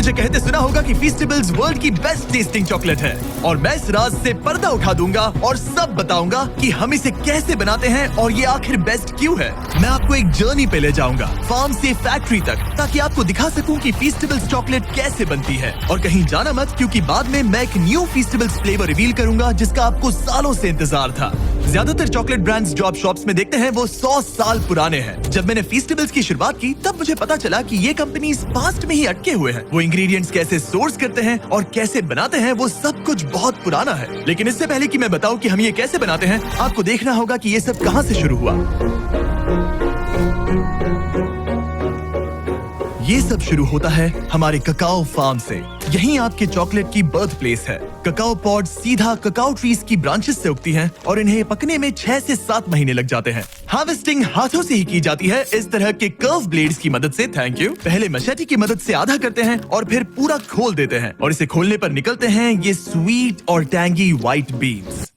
मुझे कहते सुना होगा कि फीस्टेबल्स वर्ल्ड की बेस्ट टेस्टिंग चॉकलेट है और मैं इस राज से पर्दा उठा दूंगा और सब बताऊंगा कि हम इसे कैसे बनाते हैं और ये आखिर बेस्ट क्यों है। मैं आपको एक जर्नी पे ले जाऊंगा, फार्म से फैक्ट्री तक, ताकि आपको दिखा सकूं कि फीस्टेबल्स चॉकलेट कैसे बनती है। और कहीं जाना मत, क्योंकि बाद में मैं एक न्यू फीस्टेबल्स फ्लेवर रिवील करूंगा जिसका आपको सालों से इंतजार था। ज्यादातर चॉकलेट ब्रांड्स जो आप शॉप्स में देखते हैं वो 100 साल पुराने हैं। जब मैंने फीस्टेबल्स की शुरुआत की तब मुझे पता चला कि ये कंपनीज पास्ट में ही अटके हुए हैं। वो इंग्रेडिएंट्स कैसे सोर्स करते हैं और कैसे बनाते हैं वो सब कुछ बहुत पुराना है। लेकिन इससे पहले कि मैं बताऊं कि हम ये कैसे बनाते हैं, आपको देखना होगा कि ये सब कहां से शुरू हुआ। ये सब शुरू होता है हमारे ककाओ फार्म से। यहीं आपके चॉकलेट की बर्थ प्लेस है। ककाओ पॉड सीधा ककाओ ट्रीज की ब्रांचेस से उगती हैं और इन्हें पकने में 6 से 7 महीने लग जाते हैं। हार्वेस्टिंग हाथों से ही की जाती है, इस तरह के कर्व ब्लेड्स की मदद से। Thank you. पहले मशेटी की मदद से आधा करते हैं और फिर पूरा खोल देते हैं और इसे खोलने पर निकलते हैं ये स्वीट और टैंगी व्हाइट बीन्स।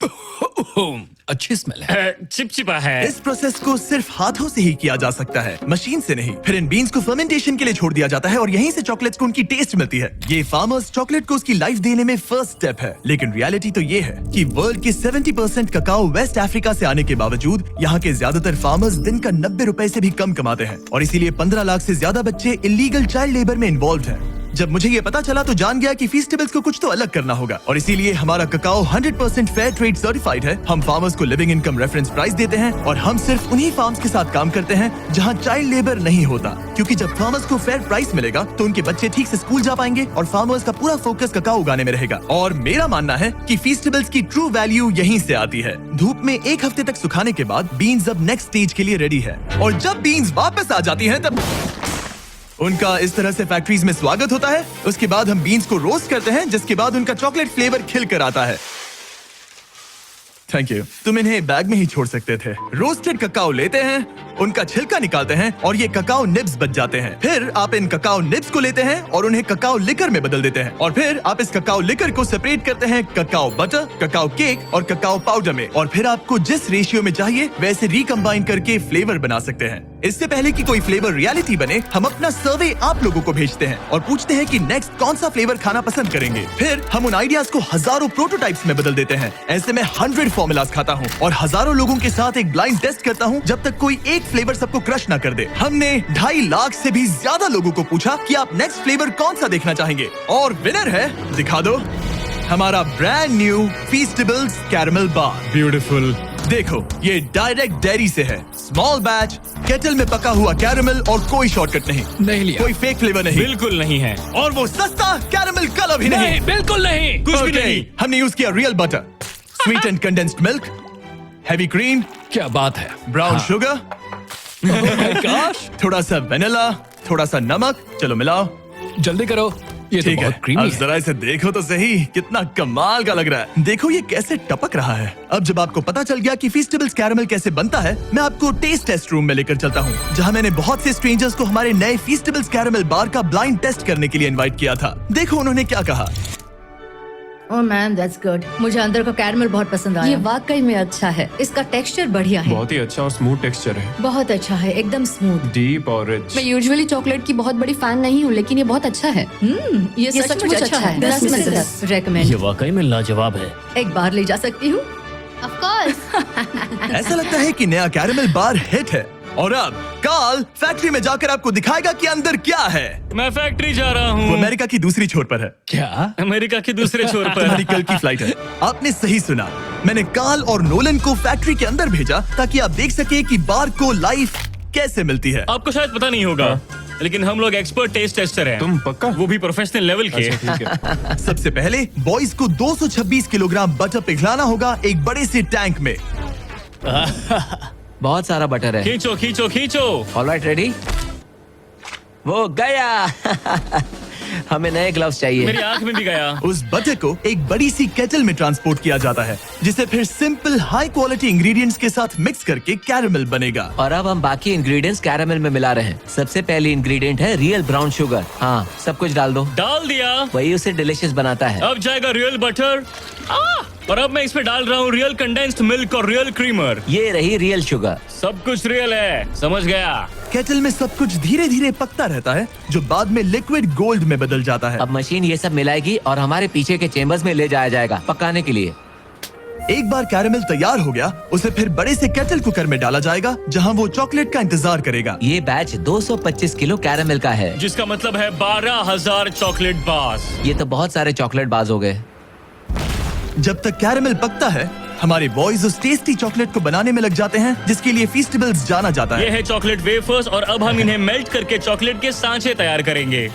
अच्छी स्मेल है। चिपचिपा है। इस प्रोसेस को सिर्फ हाथों से ही किया जा सकता है, मशीन से नहीं। फिर इन बीन्स को फर्मेंटेशन के लिए छोड़ दिया जाता है और यहीं से चॉकलेट्स को उनकी टेस्ट मिलती है। ये फार्मर्स चॉकलेट को उसकी लाइफ देने में फर्स्ट स्टेप है। लेकिन रियलिटी तो ये है कि वर्ल्ड के 70% ककाओ वेस्ट अफ्रीका से आने के बावजूद यहाँ के ज्यादातर फार्मर्स दिन का 90 रुपए से भी कम कमाते हैं और इसीलिए 15 लाख से ज्यादा बच्चे इलीगल चाइल्ड लेबर में इन्वॉल्व हैं। जब मुझे ये पता चला तो जान गया कि फीस्टेबल्स को कुछ तो अलग करना होगा और इसीलिए हमारा ककाओ 100% फेयर ट्रेड सर्टिफाइड है। हम फार्मर्स को लिविंग इनकम रेफरेंस प्राइस देते हैं और हम सिर्फ उन्हीं फार्म्स के साथ काम करते हैं जहां चाइल्ड लेबर नहीं होता, क्योंकि जब फार्मर्स को फेयर प्राइस मिलेगा तो उनके बच्चे ठीक से स्कूल जा पाएंगे और फार्मर्स का पूरा फोकस ककाओ उगाने में रहेगा। और मेरा मानना है कि फीस्टेबल्स की ट्रू वैल्यू यहीं से आती है। धूप में 1 हफ्ते तक सुखाने के बाद बीन्स अब नेक्स्ट स्टेज के लिए रेडी है और जब बीन्स वापस आ जाती है तब उनका इस तरह से फैक्ट्रीज में स्वागत होता है। उसके बाद हम बीन्स को रोस्ट करते हैं, जिसके बाद उनका चॉकलेट फ्लेवर खिल कर आता है। Thank you. तुम इन्हें बैग में ही छोड़ सकते थे। रोस्टेड ककाओ लेते हैं, उनका छिलका निकालते हैं और ये ककाओ निब्स बच जाते हैं। फिर आप इन ककाओ निब्स को लेते हैं और उन्हें ककाओ लिकर में बदल देते हैं और फिर आप इस ककाओ लिकर को सेपरेट करते हैं ककाओ बटर, ककाओ केक और ककाओ पाउडर में। और फिर आपको जिस रेशियो में चाहिए वैसे रिकम्बाइन करके फ्लेवर बना सकते हैं। इससे पहले कि कोई फ्लेवर रियलिटी बने, हम अपना सर्वे आप लोगों को भेजते हैं और पूछते हैं कि नेक्स्ट कौन सा फ्लेवर खाना पसंद करेंगे। फिर हम उन आइडियाज को हजारों प्रोटोटाइप्स में बदल देते हैं। ऐसे में 100 फॉर्मूलाज खाता हूँ और हजारों लोगों के साथ एक ब्लाइंड टेस्ट करता हूँ जब तक कोई एक फ्लेवर सबको क्रश ना कर दे। हमने 2.5 लाख से भी ज्यादा लोगों को पूछा कि आप नेक्स्ट फ्लेवर कौन सा देखना चाहेंगे और विनर है, दिखा दो, हमारा ब्रांड न्यू फीस्टेबल्स कैरमल बार। ब्यूटीफुल। देखो, ये डायरेक्ट डेयरी से है, स्मॉल बैच, केटल में पका हुआ कैरमल और कोई शॉर्टकट नहीं लिया। कोई फेक फ्लेवर नहीं, बिल्कुल नहीं है। और वो सस्ता कैरमल कलर भी नहीं, बिल्कुल नहीं, कुछ भी नहीं। हमने यूज किया real butter, sweet and condensed milk, heavy cream, क्या बात है, ब्राउन शुगर, थोड़ा सा वेनिला, थोड़ा सा नमक। चलो मिलाओ, जल्दी करो, ये तो ठीक है। बहुत क्रीमी अब है। जरा इसे देखो तो सही, कितना कमाल का लग रहा है। देखो ये कैसे टपक रहा है। अब जब आपको पता चल गया कि फीस्टेबल्स कैरमल कैसे बनता है, मैं आपको टेस्ट टेस्ट रूम में लेकर चलता हूँ, जहाँ मैंने बहुत से स्ट्रेंजर्स को हमारे नए फीस्टेबल्स कैरमल बार का ब्लाइंड टेस्ट करने के लिए इनवाइट किया था। देखो उन्होंने क्या कहा। ओह मैम, दैट्स गुड। मुझे अंदर का कैरमल बहुत पसंद आया। ये वाकई में अच्छा है। इसका टेक्सचर बढ़िया है। बहुत ही अच्छा और स्मूथ टेक्सचर है। बहुत अच्छा है, एकदम स्मूथ। डीप और रिच। मैं यूजुअली चॉकलेट की बहुत बड़ी फैन नहीं हूँ, लेकिन ये बहुत अच्छा है। ये सचमुच अच्छा है। 10 में से 10 रेकमेंड। ये वाकई में लाजवाब है। एक बार ले जा सकती हूँ? Of course. ऐसा लगता है कि नया कैरमल बार हिट है। और अब कार्ल फैक्ट्री में जाकर आपको दिखाएगा कि अंदर क्या है। मैं फैक्ट्री जा रहा वो हूँ। अमेरिका की दूसरी छोर पर है। क्या? अमेरिका के दूसरे छोर तुम्हारी पर। कल की फ्लाइट है। आपने सही सुना, मैंने कार्ल और नोलन को फैक्ट्री के अंदर भेजा ताकि आप देख सके कि बार को लाइफ कैसे मिलती है। आपको शायद पता नहीं होगा, लेकिन हम लोग एक्सपर्ट टेस्ट टेस्टर हैं। तुम पक्का? वो भी प्रोफेशनल लेवल के। अच्छा, ठीक है। सबसे पहले बॉयज को 226 किलोग्राम बटर पिघलाना होगा एक बड़े से टैंक में। बहुत सारा बटर है। खींचो खींचो खींचो। Alright, ready? वो गया। हमें नए ग्लव्स चाहिए। मेरी आंख में भी गया। उस बटर को एक बड़ी सी केटल में ट्रांसपोर्ट किया जाता है, जिसे फिर सिंपल हाई क्वालिटी इंग्रेडिएंट्स के साथ मिक्स करके कैरमल बनेगा। और अब हम बाकी इंग्रेडिएंट्स कैरमल में मिला रहे हैं। सबसे पहली इंग्रेडिएंट है रियल ब्राउन शुगर। हाँ, सब कुछ डाल दो। डाल दिया। वही उसे डिलीशियस बनाता है। अब जाएगा रियल बटर। और अब मैं इसमें डाल रहा हूँ रियल कंडेंस्ड मिल्क और रियल क्रीमर। ये रही रियल शुगर। सब कुछ रियल है, समझ गया। केटल में सब कुछ धीरे धीरे पकता रहता है जो बाद में लिक्विड गोल्ड में बदल जाता है। अब मशीन ये सब मिलाएगी और हमारे पीछे के चेम्बर्स में ले जाया जाएगा पकाने के लिए। एक बार कैरेमल तैयार हो गया, उसे फिर बड़े से केटल कुकर में डाला जाएगा जहां वो चॉकलेट का इंतजार करेगा। ये बैच 225 किलो कैरामल का है। जिसका मतलब है 12,000 चॉकलेट बार्स। ये तो बहुत सारे चॉकलेट बाज हो गए। जब तक कैरेमल पकता है, हमारे बॉयज उस टेस्टी चॉकलेट को बनाने में लग जाते हैं जिसके लिए फेस्टिवल्स जाना जाता है। ये है चॉकलेट वेफर्स और अब हम इन्हें मेल्ट करके चॉकलेट के सांचे तैयार करेंगे।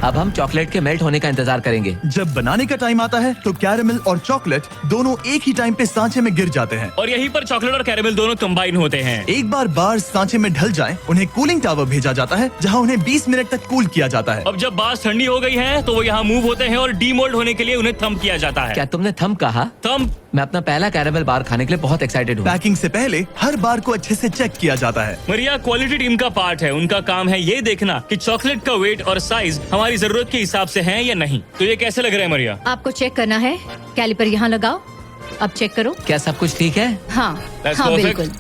अब हम चॉकलेट के मेल्ट होने का इंतजार करेंगे। जब बनाने का टाइम आता है तो कैरेमल और चॉकलेट दोनों एक ही टाइम पे सांचे में गिर जाते हैं। और यहीं पर चॉकलेट और कैरेमल दोनों कंबाइन होते हैं। एक बार बार्स सांचे में ढल जाएं, उन्हें कूलिंग टावर भेजा जाता है जहां उन्हें 20 मिनट तक कूल किया जाता है। अब जब बार्स ठंडी हो गई हैं, तो वो यहाँ मूव होते हैं और डीमोल्ड होने के लिए उन्हें थंब किया जाता है। क्या तुमने थम कहा? थंब। मैं अपना पहला कैरामल बार खाने के लिए बहुत एक्साइटेड हूँ। पैकिंग से पहले हर बार को अच्छे से चेक किया जाता है। मरिया क्वालिटी टीम का पार्ट है। उनका काम है ये देखना कि चॉकलेट का वेट और साइज हमारी जरूरत के हिसाब से है या नहीं। तो ये कैसे लग रहा है मरिया? आपको चेक करना है, कैलिपर यहाँ लगाओ, अब चेक करो। क्या सब कुछ ठीक है? हाँ That's हाँ perfect. बिल्कुल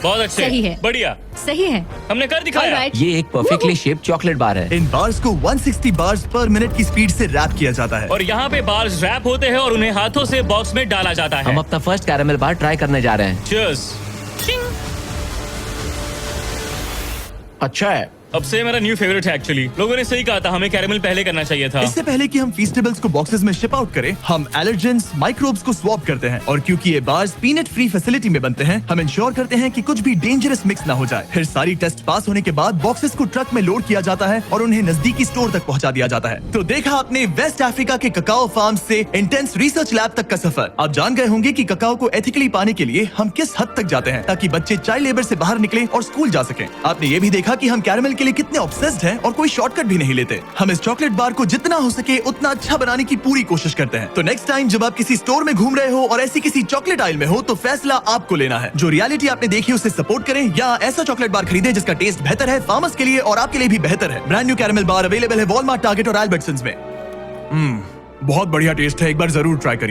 बहुत अच्छे, सही है। बढ़िया, सही है। हमने कर दिखाया। Alright. ये एक परफेक्टली शेप्ड चॉकलेट बार है। इन बार्स को 160 बार्स पर मिनट की स्पीड से रैप किया जाता है। और यहाँ पे बार्स रैप होते हैं और उन्हें हाथों से बॉक्स में डाला जाता है। हम अपना फर्स्ट कैरामल बार ट्राई करने जा रहे हैं। Cheers. अच्छा है। अब से मेरा न्यू फेवरेट है एक्चुअली। लोगों ने सही कहा था, हमें कैरेमल पहले करना चाहिए था। इससे पहले कि हम फेस्टिवल्स को बॉक्सेस में शिप आउट करें, हम एलर्जेंस माइक्रोब्स को स्वैप करते हैं। और क्योंकि ये बार्स पीनट फ्री फैसिलिटी में बनते हैं, हम इंश्योर करते हैं कि कुछ भी डेंजरस मिक्स ना हो जाए। फिर सारी टेस्ट पास होने के बाद बॉक्सेस को ट्रक में लोड किया जाता है और उन्हें नजदीकी स्टोर तक पहुंचा दिया जाता है। तो देखा आपने वेस्ट अफ्रीका के ककाओ फार्म से इंटेंस रिसर्च लैब तक का सफर। आप जान गए होंगे कि ककाओ को एथिकली पाने के लिए हम किस हद तक जाते हैं ताकि बच्चे चाइल्ड लेबर से बाहर निकले और स्कूल जा सके। आपने ये भी देखा कि हम कैरेमल के लिए कितने ऑब्सेस्ड हैं और कोई शॉर्टकट भी नहीं लेते। हम इस चॉकलेट बार को जितना हो सके उतना अच्छा बनाने की पूरी कोशिश करते हैं। तो नेक्स्ट टाइम जब आप किसी स्टोर में घूम रहे हो और ऐसी किसी चॉकलेट आइल में हो, तो फैसला आपको लेना है। जो रियलिटी आपने देखी उसे सपोर्ट करें या ऐसा चॉकलेट बार खरीदें जिसका टेस्ट बेहतर है, फार्मर्स के लिए और आपके लिए भी बेहतर है। ब्रांड न्यू कैरेमल बार अवेलेबल है वॉलमार्ट, टारगेट और एल्बर्टसन्स में। बहुत बढ़िया टेस्ट है, एक बार जरूर ट्राई करिए।